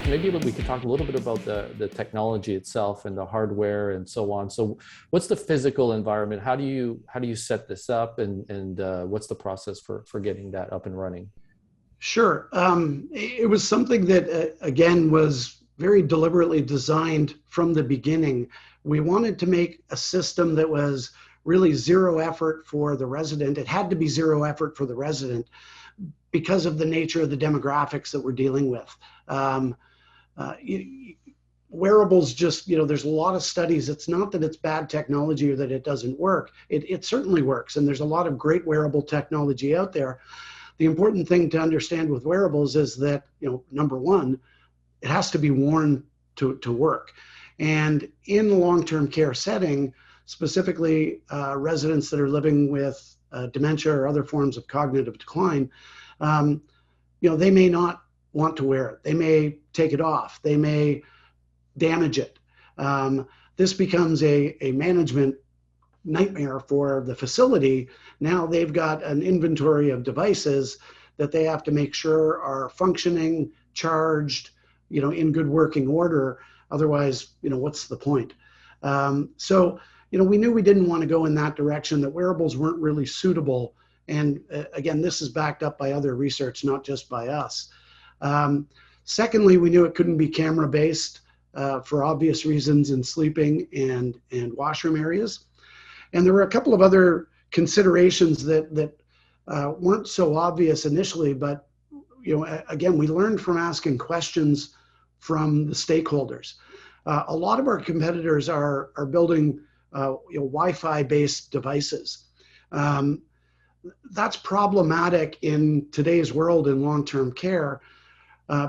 maybe we could talk a little bit about the technology itself and the hardware and so on. So what's the physical environment? How do you set this up, and what's the process for getting that up and running? Sure. It was something that, again, was very deliberately designed from the beginning. We wanted to make a system that was really zero effort for the resident. It had to be zero effort for the resident because of the nature of the demographics that we're dealing with. Um, Wearables just, there's a lot of studies. It's not that it's bad technology or that it doesn't work. It certainly works. And there's a lot of great wearable technology out there. The important thing to understand with wearables is that, number one, it has to be worn to work. And in the long-term care setting, specifically residents that are living with dementia or other forms of cognitive decline, they may not want to wear it. They may take it off. They may damage it. This becomes a management nightmare for the facility. Now they've got an inventory of devices that they have to make sure are functioning, charged, in good working order. Otherwise, what's the point? So, we knew we didn't want to go in that direction, that wearables weren't really suitable. And again, this is backed up by other research, not just by us. Secondly, we knew it couldn't be camera-based for obvious reasons in sleeping and washroom areas. And there were a couple of other considerations that weren't so obvious initially, but again, we learned from asking questions from the stakeholders. A lot of our competitors are building Wi-Fi based devices. That's problematic in today's world in long-term care,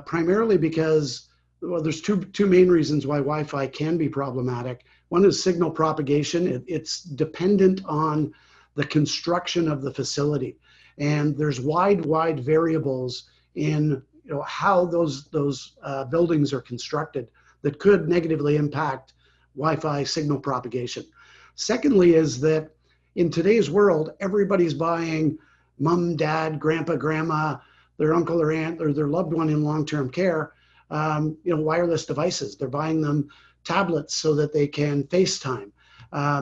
primarily because, well, there's two main reasons why Wi-Fi can be problematic. One is signal propagation. It's dependent on the construction of the facility. And there's wide variables in how those buildings are constructed that could negatively impact Wi-Fi signal propagation. Secondly is that in today's world, everybody's buying mom, dad, grandpa, grandma, their uncle or aunt, or their loved one in long-term care, wireless devices. They're buying them tablets so that they can FaceTime.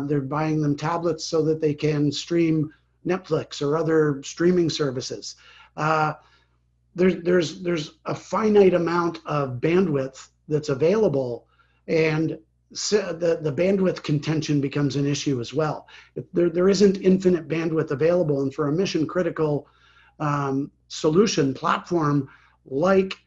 They're buying them tablets so that they can stream Netflix or other streaming services. There's a finite amount of bandwidth that's available, and the bandwidth contention becomes an issue as well. There isn't infinite bandwidth available, and for a mission critical solution platform like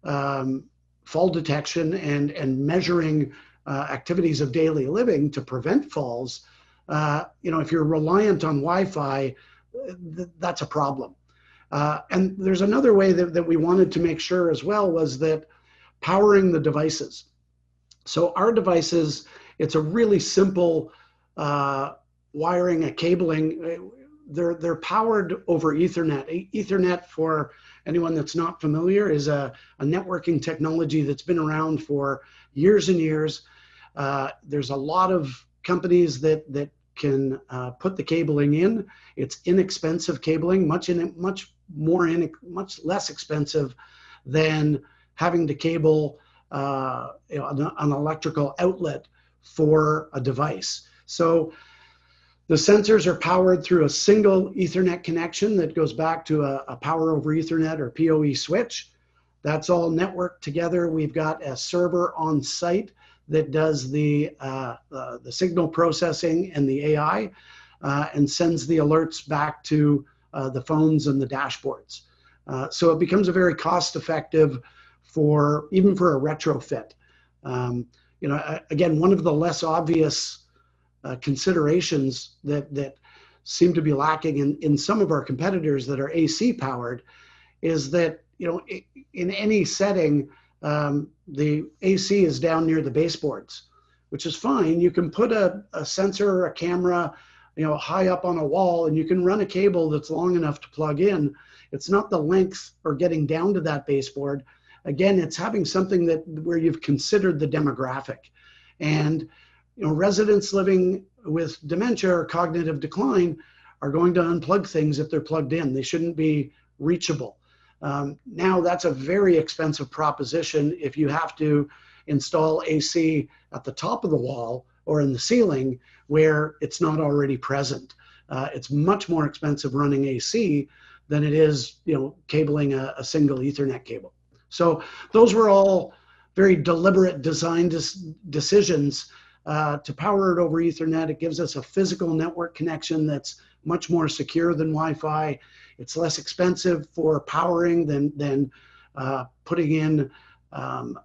fall detection and measuring activities of daily living to prevent falls, if you're reliant on Wi-Fi, that's a problem. And there's another way that we wanted to make sure as well, was that powering the devices. So our devices, it's a really simple wiring, a cabling. They're powered over Ethernet. Ethernet, for anyone that's not familiar, is a networking technology that's been around for years and years. There's a lot of companies that can put the cabling in. It's inexpensive cabling, much less expensive than having to cable an electrical outlet for a device. So the sensors are powered through a single Ethernet connection that goes back to a power over Ethernet or PoE switch. That's all networked together. We've got a server on site that does the signal processing and the AI and sends the alerts back to the phones and the dashboards. So it becomes a very cost-effective even for a retrofit. Again, one of the less obvious considerations that seem to be lacking in some of our competitors that are AC powered is that, in any setting, the AC is down near the baseboards, which is fine. You can put a sensor or a camera, high up on a wall, and you can run a cable that's long enough to plug in. It's not the length or getting down to that baseboard. Again, it's having something where you've considered the demographic. And residents living with dementia or cognitive decline are going to unplug things if they're plugged in. They shouldn't be reachable. Now that's a very expensive proposition if you have to install AC at the top of the wall or in the ceiling where it's not already present. It's much more expensive running AC than it is, cabling a single Ethernet cable. So those were all very deliberate design decisions to power it over Ethernet. It gives us a physical network connection that's much more secure than Wi-Fi. It's less expensive for powering than putting in a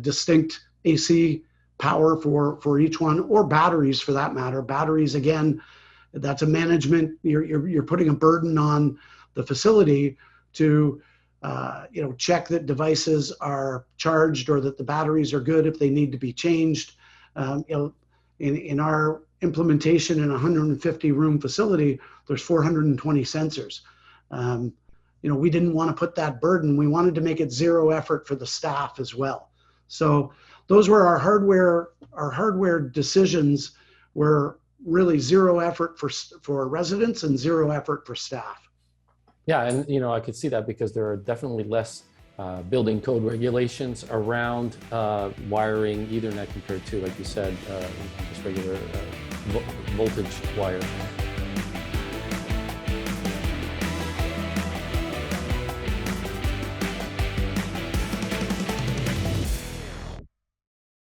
distinct AC power for each one, or batteries for that matter. Batteries, again, that's a management. You're putting a burden on the facility to check that devices are charged or that the batteries are good if they need to be changed. In our implementation in a 150 room facility, there's 420 sensors. We didn't want to put that burden. We wanted to make it zero effort for the staff as well. So those were our hardware. Our hardware decisions were really zero effort for residents and zero effort for staff. Yeah, and I could see that because there are definitely less building code regulations around wiring Ethernet compared to, like you said, just regular voltage wire.